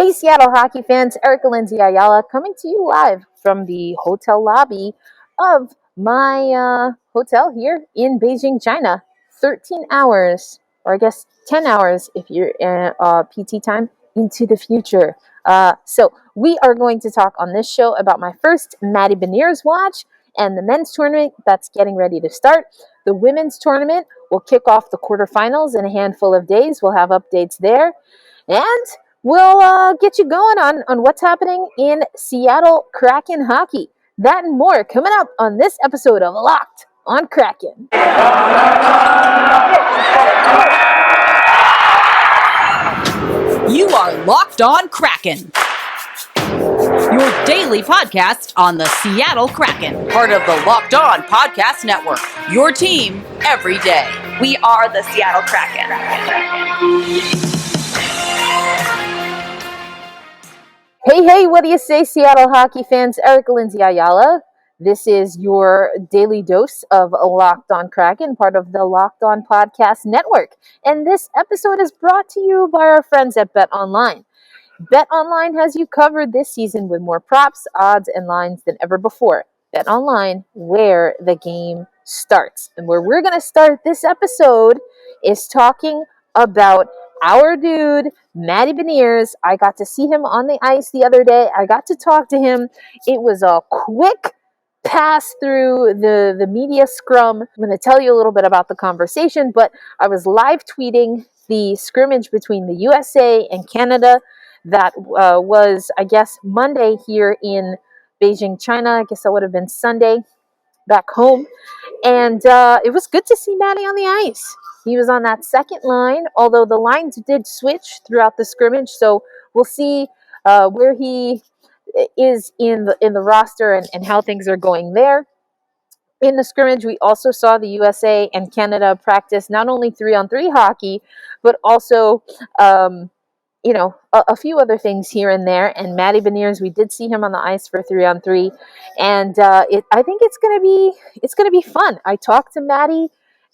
Hey, Seattle hockey fans, Erica Lindsay Ayala coming to you live from the hotel lobby of my hotel here in Beijing, China. 13 hours, or I guess 10 hours if you're in PT time, into the future. So we are going to talk on this show about my first Matty Beniers watch and the men's tournament that's getting ready to start. The women's tournament will kick off the quarterfinals in a handful of days. We'll have updates there. And we'll get you going on what's happening in Seattle Kraken hockey. That and more coming up on this episode of Locked on Kraken. You are Locked on Kraken, your daily podcast on the Seattle Kraken, part of the Locked On Podcast Network, your team every day. We are the Seattle Kraken. Hey, what do you say, Seattle hockey fans? Erica Lindsay Ayala. This is your daily dose of Locked on Kraken, part of the Locked On Podcast Network. And this episode is brought to you by our friends at BetOnline. BetOnline has you covered this season with more props, odds, and lines than ever before. BetOnline, where the game starts. And where we're going to start this episode is talking about our dude, Matty Beniers. I got to see him on the ice the other day. I got to talk to him. It was a quick pass through the media scrum. I'm going to tell you a little bit about the conversation, but I was live tweeting the scrimmage between the USA and Canada that was, I guess, Monday here in Beijing, China. I guess that would have been Sunday back home. And it was good to see Matty on the ice. He was on that second line, although the lines did switch throughout the scrimmage. So we'll see where he is in the roster and how things are going there. In the scrimmage, we also saw the USA and Canada practice not only 3-on-3 hockey, but also a few other things here and there. And Matty Beniers, we did see him on the ice for 3-on-3, and I think it's gonna be fun. I talked to Matty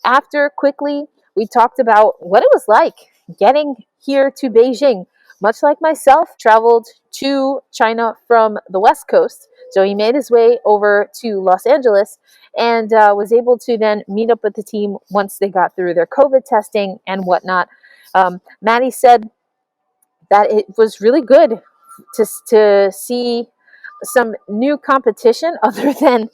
after quickly. We talked about what it was like getting here to Beijing. Much like myself, traveled to China from the West Coast. So he made his way over to Los Angeles and was able to then meet up with the team once they got through their COVID testing and whatnot. Matty said that it was really good to see some new competition other than,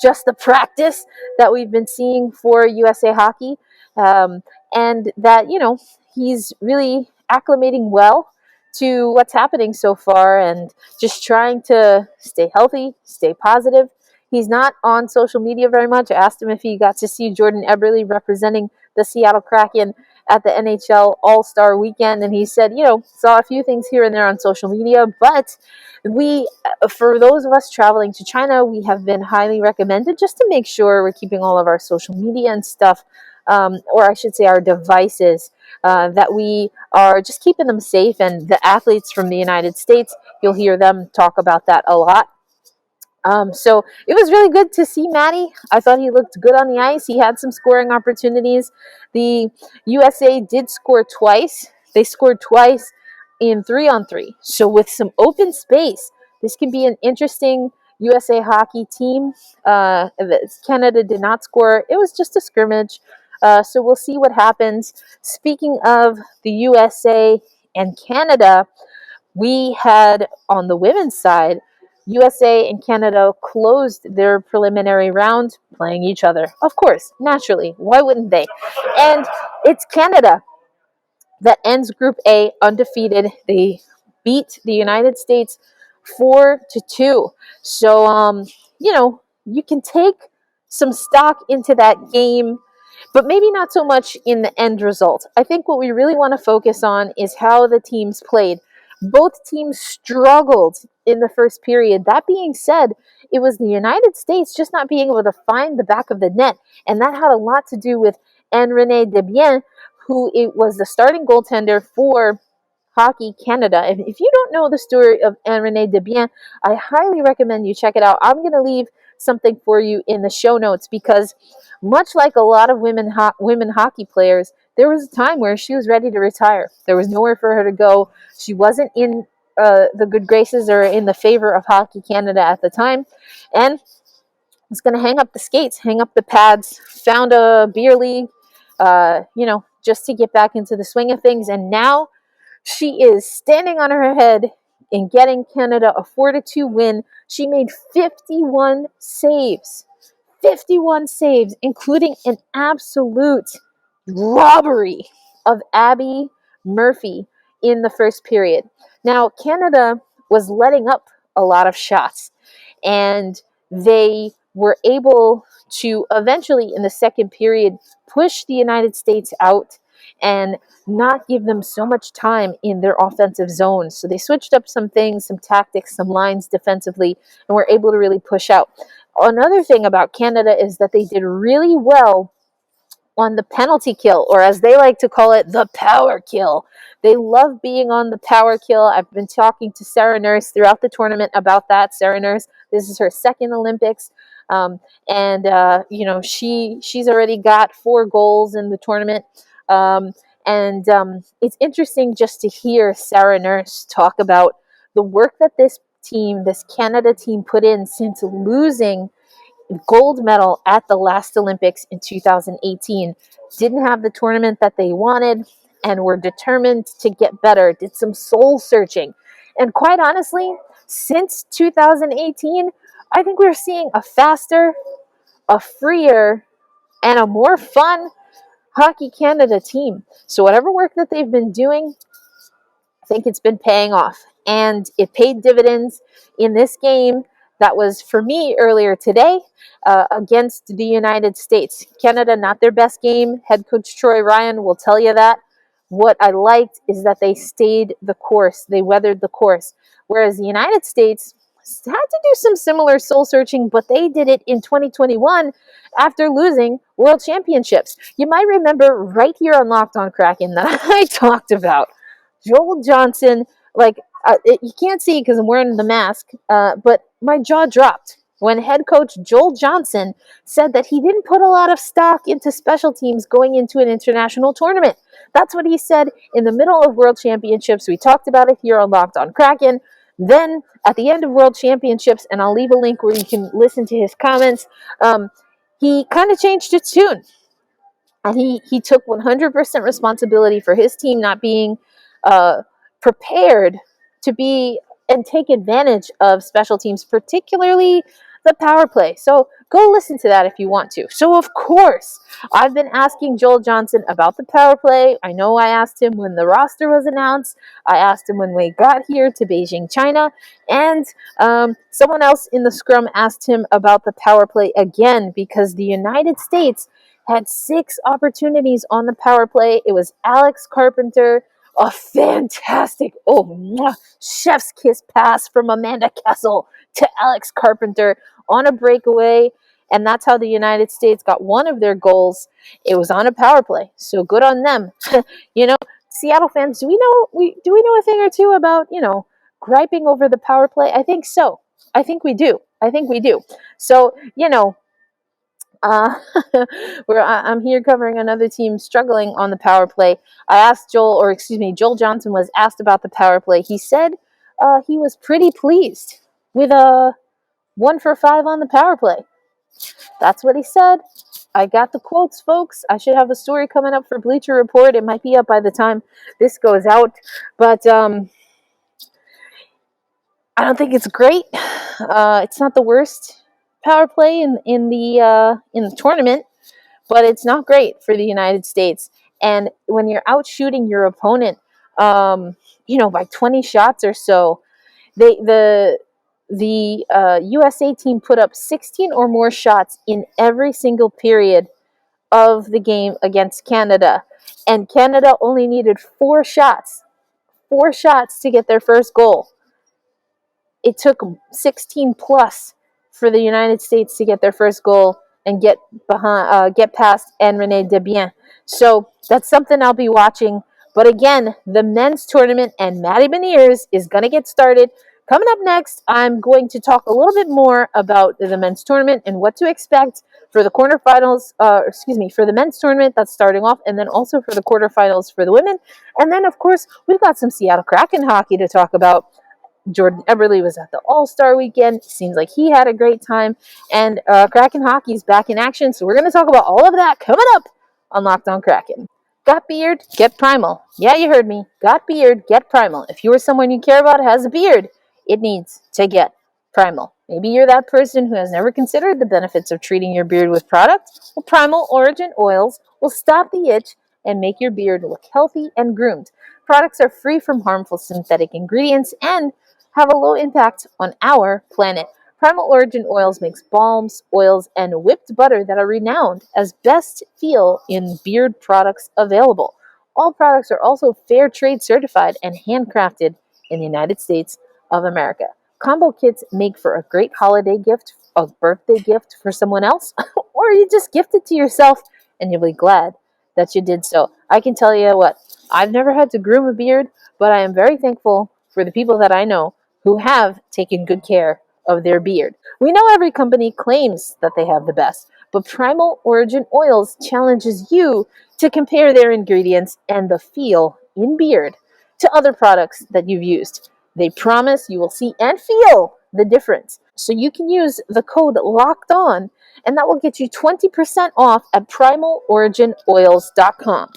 just the practice that we've been seeing for USA Hockey. And that, he's really acclimating well to what's happening so far and just trying to stay healthy, stay positive. He's not on social media very much. I asked him if he got to see Jordan Eberle representing the Seattle Kraken at the NHL All-Star Weekend, and he said, saw a few things here and there on social media, but for those of us traveling to China, we have been highly recommended just to make sure we're keeping all of our social media and stuff, or I should say our devices, that we are just keeping them safe. And the athletes from the United States, you'll hear them talk about that a lot. So it was really good to see Matty. I thought he looked good on the ice. He had some scoring opportunities. The USA did score twice. They scored twice in 3-on-3. So with some open space, this can be an interesting USA hockey team. Canada did not score. It was just a scrimmage. So we'll see what happens. Speaking of the USA and Canada, we had on the women's side, USA and Canada closed their preliminary round playing each other. Of course, naturally. Why wouldn't they? And it's Canada that ends Group A undefeated. They beat the United States 4-2. So, you can take some stock into that game, but maybe not so much in the end result. I think what we really want to focus on is how the teams played. Both teams struggled in the first period. That being said, it was the United States just not being able to find the back of the net, and that had a lot to do with Ann-Renee Desbiens, who it was the starting goaltender for Hockey Canada. And if you don't know the story of Ann-Renee Desbiens, I highly recommend you check it out. I'm going to leave something for you in the show notes because much like a lot of women hockey players, there was a time where she was ready to retire. There was nowhere for her to go. She wasn't in the good graces or in the favor of Hockey Canada at the time, and was going to hang up the skates, hang up the pads, found a beer league, just to get back into the swing of things. And now she is standing on her head and getting Canada a 4-2 win. She made 51 saves, including an absolute robbery of Abby Murphy in the first period. Now, Canada was letting up a lot of shots, and they were able to eventually, in the second period, push the United States out and not give them so much time in their offensive zone. So they switched up some things, some tactics, some lines defensively, and were able to really push out. Another thing about Canada is that they did really well on the penalty kill, or as they like to call it, the power kill. They love being on the power kill. I've been talking to Sarah Nurse throughout the tournament about that. Sarah Nurse, this is her second Olympics. She's already got 4 goals in the tournament. It's interesting just to hear Sarah Nurse talk about the work that this Canada team put in since losing gold medal at the last Olympics in 2018. Didn't have the tournament that they wanted and were determined to get better, did some soul searching. And quite honestly, since 2018, I think we're seeing a faster, a freer, and a more fun Hockey Canada team. So whatever work that they've been doing, I think it's been paying off. And it paid dividends in this game that was, for me, earlier today against the United States. Canada, not their best game. Head coach Troy Ryan will tell you that. What I liked is that they stayed the course. They weathered the course. Whereas the United States had to do some similar soul searching, but they did it in 2021 after losing World Championships. You might remember right here on Locked On Kraken that I talked about Joel Johnson. You can't see because I'm wearing the mask, but my jaw dropped when head coach Joel Johnson said that he didn't put a lot of stock into special teams going into an international tournament. That's what he said in the middle of World Championships. We talked about it here on Locked On Kraken. Then at the end of World Championships, and I'll leave a link where you can listen to his comments, he kind of changed his tune. And he took 100% responsibility for his team not being prepared to be and take advantage of special teams, particularly the power play. So go listen to that if you want to. So of course, I've been asking Joel Johnson about the power play. I know I asked him when the roster was announced. I asked him when we got here to Beijing, China. And someone else in the scrum asked him about the power play again, because the United States had 6 opportunities on the power play. It was Alex Carpenter, a fantastic, chef's kiss pass from Amanda Kessel to Alex Carpenter on a breakaway. And that's how the United States got one of their goals. It was on a power play. So good on them. Seattle fans, do we know a thing or two about, griping over the power play? I think so. I think we do. So, I'm here covering another team struggling on the power play. I asked Joel Johnson was asked about the power play. He said he was pretty pleased with a 1 for 5 on the power play. That's what he said. I got the quotes, folks. I should have a story coming up for Bleacher Report. It might be up by the time this goes out, but I don't think it's great. It's not the worst power play in the tournament, but it's not great for the United States. And when you're out shooting your opponent, by 20 shots or so, the USA team put up 16 or more shots in every single period of the game against Canada, and Canada only needed 4 shots to get their first goal. It took 16 plus for the United States to get their first goal and get past Ann-Renee Desbiens. So that's something I'll be watching. But again, the men's tournament and Matty Beniers is going to get started. Coming up next, I'm going to talk a little bit more about the men's tournament and what to expect for the quarterfinals, for the men's tournament that's starting off, and then also for the quarterfinals for the women. And then, of course, we've got some Seattle Kraken hockey to talk about. Jordan Eberle was at the All-Star weekend. Seems like he had a great time. And Kraken hockey's back in action. So we're going to talk about all of that coming up on Locked On Kraken. Got beard? Get Primal. Yeah, you heard me. Got beard? Get Primal. If you or someone you care about has a beard, it needs to get Primal. Maybe you're that person who has never considered the benefits of treating your beard with products. Well, Primal Origin Oils will stop the itch and make your beard look healthy and groomed. Products are free from harmful synthetic ingredients and have a low impact on our planet. Primal Origin Oils makes balms, oils, and whipped butter that are renowned as best feel in beard products available. All products are also fair trade certified and handcrafted in the United States of America. Combo kits make for a great holiday gift, a birthday gift for someone else, or you just gift it to yourself and you'll be glad that you did so. I can tell you what, I've never had to groom a beard, but I am very thankful for the people that I know who have taken good care of their beard. We know every company claims that they have the best, but Primal Origin Oils challenges you to compare their ingredients and the feel in beard to other products that you've used. They promise you will see and feel the difference. So you can use the code LOCKEDON, and that will get you 20% off at primaloriginoils.com.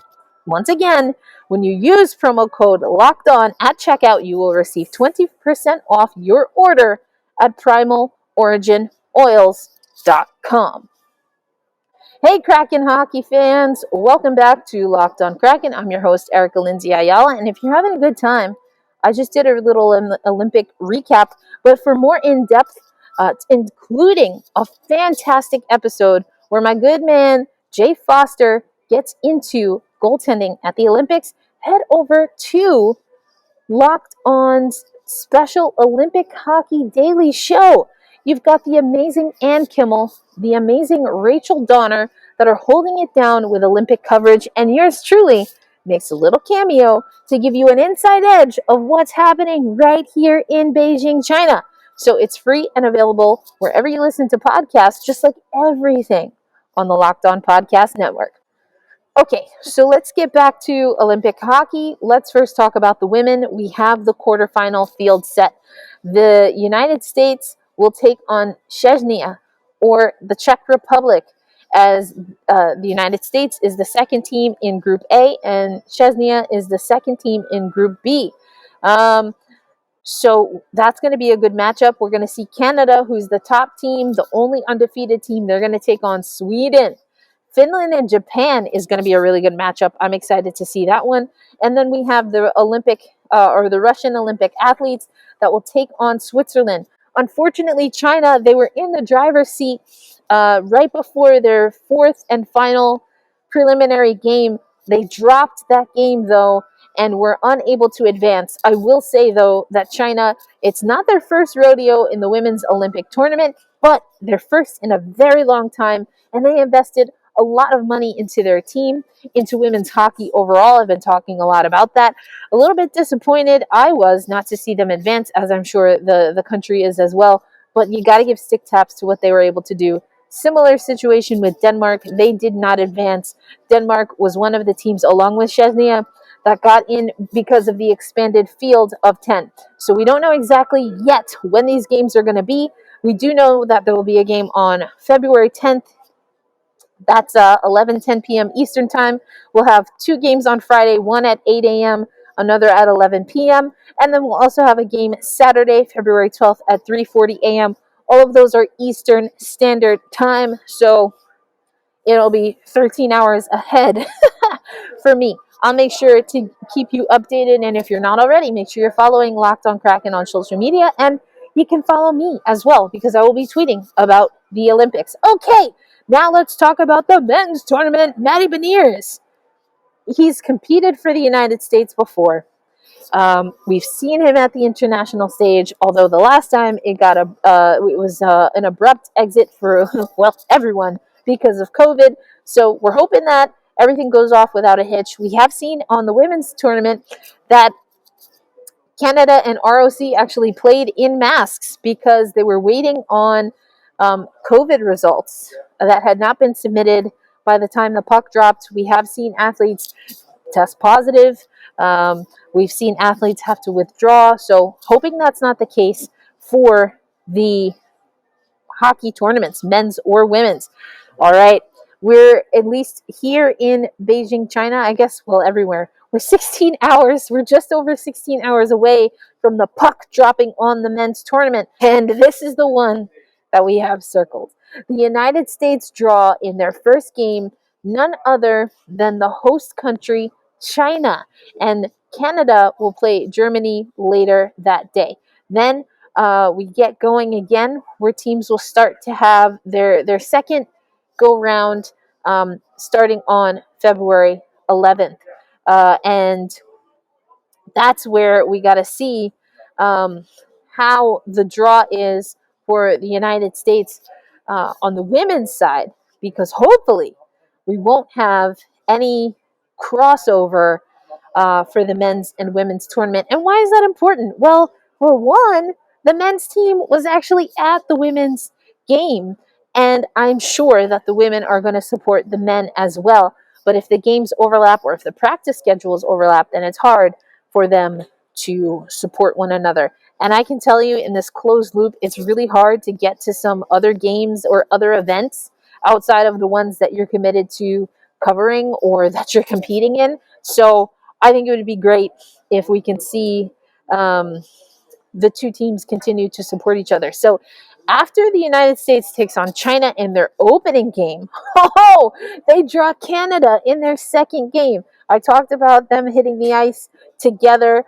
Once again, when you use promo code LOCKEDON at checkout, you will receive 20% off your order at primaloriginoils.com. Hey, Kraken hockey fans. Welcome back to Locked On Kraken. I'm your host, Erica Lindsay Ayala, and if you're having a good time, I just did a little Olympic recap, but for more in-depth, including a fantastic episode where my good man, Jay Foster, gets into goaltending at the Olympics, head over to Locked On's special Olympic Hockey Daily Show. You've got the amazing Ann Kimmel, the amazing Rachel Donner that are holding it down with Olympic coverage, and yours truly makes a little cameo to give you an inside edge of what's happening right here in Beijing, China. So it's free and available wherever you listen to podcasts, just like everything on the Locked On Podcast Network. Okay, so let's get back to Olympic hockey. Let's first talk about the women. We have the quarterfinal field set. The United States will take on Chechnya, or the Czech Republic, as the United States is the second team in Group A, and Chechnya is the second team in Group B. So that's going to be a good matchup. We're going to see Canada, who's the top team, the only undefeated team. They're going to take on Sweden. Finland and Japan is going to be a really good matchup. I'm excited to see that one. And then we have the the Russian Olympic athletes that will take on Switzerland. Unfortunately, China, they were in the driver's seat right before their fourth and final preliminary game. They dropped that game, though, and were unable to advance. I will say, though, that China, it's not their first rodeo in the women's Olympic tournament, but their first in a very long time, and they invested a lot of money into their team, into women's hockey overall. I've been talking a lot about that. A little bit disappointed I was not to see them advance, as I'm sure the country is as well. But you got to give stick taps to what they were able to do. Similar situation with Denmark. They did not advance. Denmark was one of the teams, along with Chechnya, that got in because of the expanded field of 10. So we don't know exactly yet when these games are going to be. We do know that there will be a game on February 10th. That's 11:10 p.m. Eastern Time. We'll have two games on Friday, one at 8 a.m., another at 11 p.m., and then we'll also have a game Saturday, February 12th at 3:40 a.m. All of those are Eastern Standard Time, so it'll be 13 hours ahead for me. I'll make sure to keep you updated, and if you're not already, make sure you're following Locked On Kraken on social media, and you can follow me as well, because I will be tweeting about the Olympics. Okay, now let's talk about the men's tournament. Matty Beniers. He's competed for the United States before. We've seen him at the international stage, although the last time it was an abrupt exit for, well, everyone because of COVID. So we're hoping that everything goes off without a hitch. We have seen on the women's tournament that Canada and ROC actually played in masks because they were waiting on COVID results that had not been submitted by the time the puck dropped. We have seen athletes test positive. We've seen athletes have to withdraw, so hoping that's not the case for the hockey tournaments, men's or women's. All right. We're at least here in Beijing, China, I guess, well, everywhere. We're 16 hours, we're just over 16 hours away from the puck dropping on the men's tournament. And this is the one that we have circled. The United States draw in their first game none other than the host country, China. And Canada will play Germany later that day. Then we get going again, where teams will start to have their second go round starting on February 11th. And that's where we got to see how the draw is for the United States on the women's side, because hopefully we won't have any crossover for the men's and women's tournament. And why is that important? Well, for one, the men's team was actually at the women's game, and I'm sure that the women are going to support the men as well. But if the games overlap or if the practice schedules overlap, then it's hard for them to support one another. And I can tell you, in this closed loop, it's really hard to get to some other games or other events outside of the ones that you're committed to covering or that you're competing in. So I think it would be great if we can see the two teams continue to support each other. So after the United States takes on China in their opening game, they draw Canada in their second game. I talked about them hitting the ice together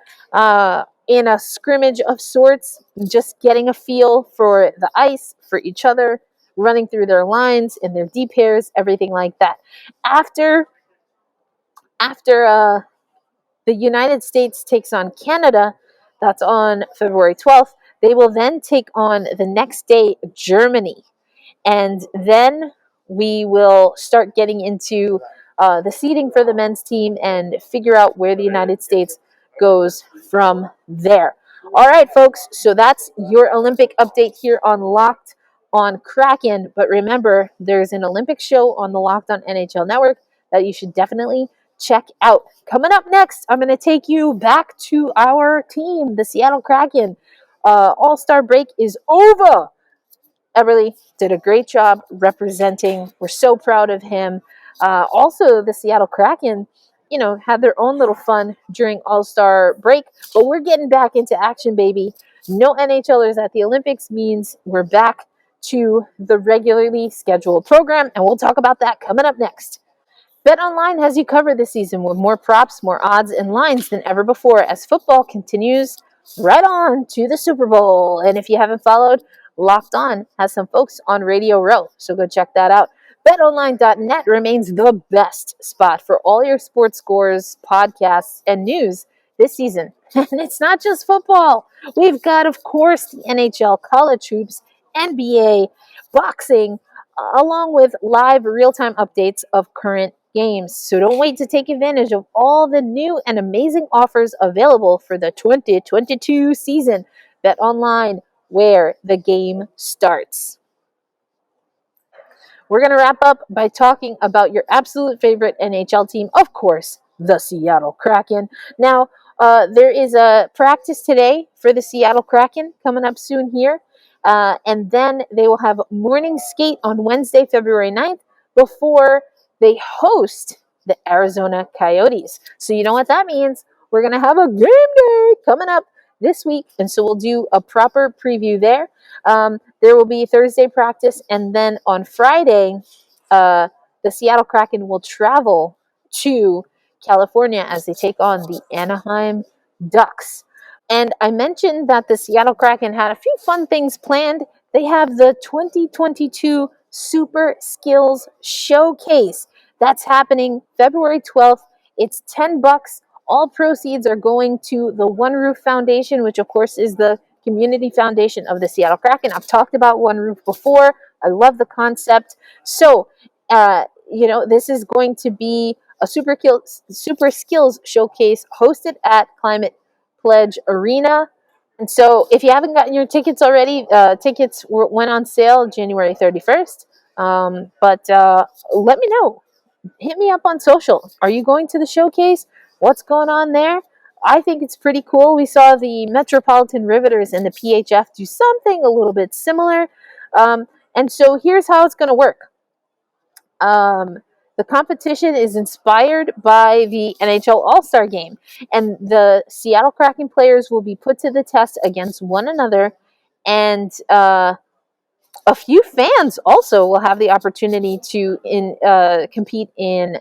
in a scrimmage of sorts, just getting a feel for the ice, for each other, running through their lines and their D pairs, everything like that. After the United States takes on Canada, that's on February 12th, they will then take on the next day Germany. And then we will start getting into the seeding for the men's team and figure out where the United States goes from there. All right, folks, so that's your Olympic update here on Locked on Kraken. But remember, there's an Olympic show on the Locked on NHL network that you should definitely check out. Coming up next, I'm going to take you back to our team, the Seattle Kraken. All-Star break is over. Eberle did a great job representing. We're so proud of him. Also, the Seattle Kraken, had their own little fun during All-Star break, but we're getting back into action, baby. No NHLers at the Olympics means we're back to the regularly scheduled program, and we'll talk about that coming up next. BetOnline has you covered this season with more props, more odds, and lines than ever before as football continues right on to the Super Bowl. And if you haven't followed, Locked On has some folks on Radio Row, so go check that out. BetOnline.net remains the best spot for all your sports scores, podcasts, and news this season. And it's not just football. We've got, of course, the NHL, college hoops, NBA, boxing, along with live real-time updates of current games. So don't wait to take advantage of all the new and amazing offers available for the 2022 season. BetOnline, where the game starts. We're going to wrap up by talking about your absolute favorite NHL team, of course, the Seattle Kraken. Now, there is a practice today for the Seattle Kraken coming up soon here. And then they will have morning skate on Wednesday, February 9th, before they host the Arizona Coyotes. So you know what that means? We're going to have a game day coming up this week, and so we'll do a proper preview there. There will be Thursday practice, and then on Friday, the Seattle Kraken will travel to California as they take on the Anaheim Ducks. And I mentioned that the Seattle Kraken had a few fun things planned. They have the 2022 Super Skills Showcase. That's happening February 12th. It's $10. All proceeds are going to the One Roof Foundation, which of course is the community foundation of the Seattle Kraken. I've talked about One Roof before. I love the concept. So, this is going to be a Super Skills Showcase hosted at Climate Pledge Arena. And so if you haven't gotten your tickets already, tickets went on sale January 31st. But let me know. Hit me up on social. Are you going to the showcase? what's going on there. I think it's pretty cool. We saw the Metropolitan Riveters and the PHF do something a little bit similar. And so here's how it's going to work. The competition is inspired by the NHL All-Star Game, and the Seattle Kraken players will be put to the test against one another, and a few fans also will have the opportunity to compete in,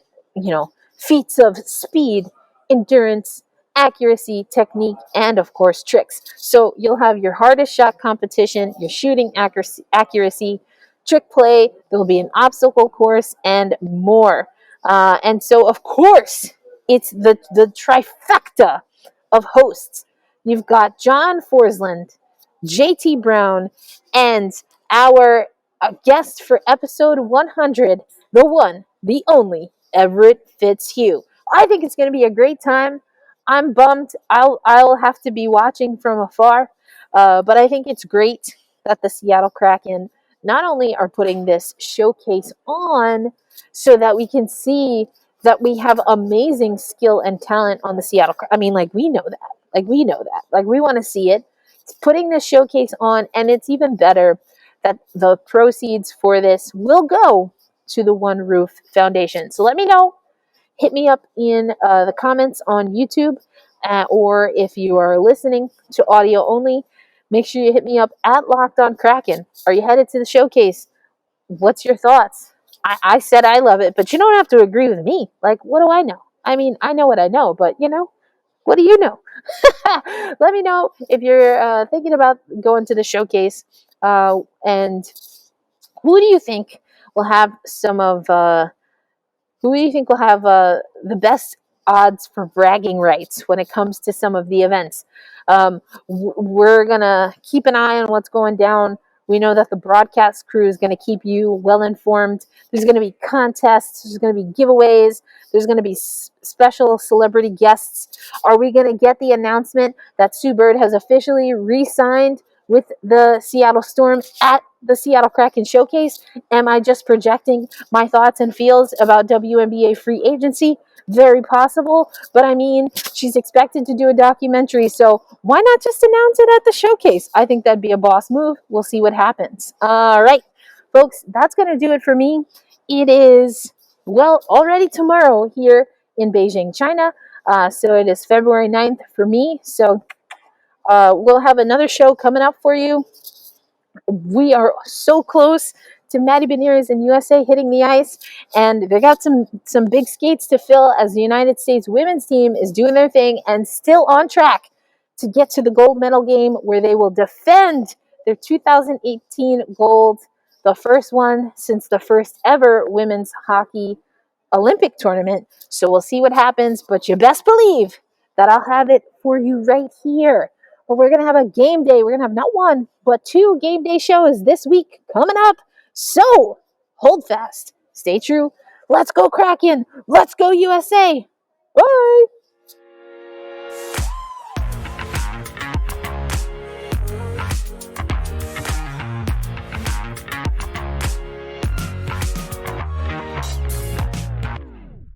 feats of speed, endurance, accuracy, technique, and of course tricks. So you'll have your hardest shot competition, your shooting accuracy, trick play. There will be an obstacle course and more. And so of course it's the trifecta of hosts. You've got John Forsland, JT Brown, and our guest for episode 100, the one, the only, Everett Fitzhugh. I think it's going to be a great time. I'm bummed. I'll have to be watching from afar, but I think it's great that the Seattle Kraken not only are putting this showcase on so that we can see that we have amazing skill and talent on the Seattle Kraken. I mean, we know that. We know that. We want to see it. It's putting this showcase on, and it's even better that the proceeds for this will go to the One Roof Foundation. So let me know. Hit me up in the comments on YouTube, or if you are listening to audio only, make sure you hit me up at Locked On Kraken. Are you headed to the showcase? What's your thoughts? I said I love it, but you don't have to agree with me. What do I know? I mean, I know what I know, but what do you know? Let me know if you're thinking about going to the showcase. And who do you think will have the best odds for bragging rights when it comes to some of the events? We're going to keep an eye on what's going down. We know that the broadcast crew is going to keep you well informed. There's going to be contests. There's going to be giveaways. There's going to be special celebrity guests. Are we going to get the announcement that Sue Bird has officially re-signed with the Seattle Storm at the Seattle Kraken Showcase? Am I just projecting my thoughts and feels about WNBA free agency? Very possible, but I mean, she's expected to do a documentary, so why not just announce it at the showcase? I think that'd be a boss move. We'll see what happens. All right, folks, that's going to do it for me. It is, already tomorrow here in Beijing, China, so it is February 9th for me, so we'll have another show coming up for you. We are so close to Matty Beniers in USA hitting the ice, and they got some big skates to fill as the United States women's team is doing their thing and still on track to get to the gold medal game where they will defend their 2018 gold, the first one since the first ever women's hockey Olympic tournament. So we'll see what happens, but you best believe that I'll have it for you right here. But we're going to have a game day. We're going to have not one, but 2 game day shows this week coming up. So hold fast. Stay true. Let's go Kraken. Let's go USA. Bye.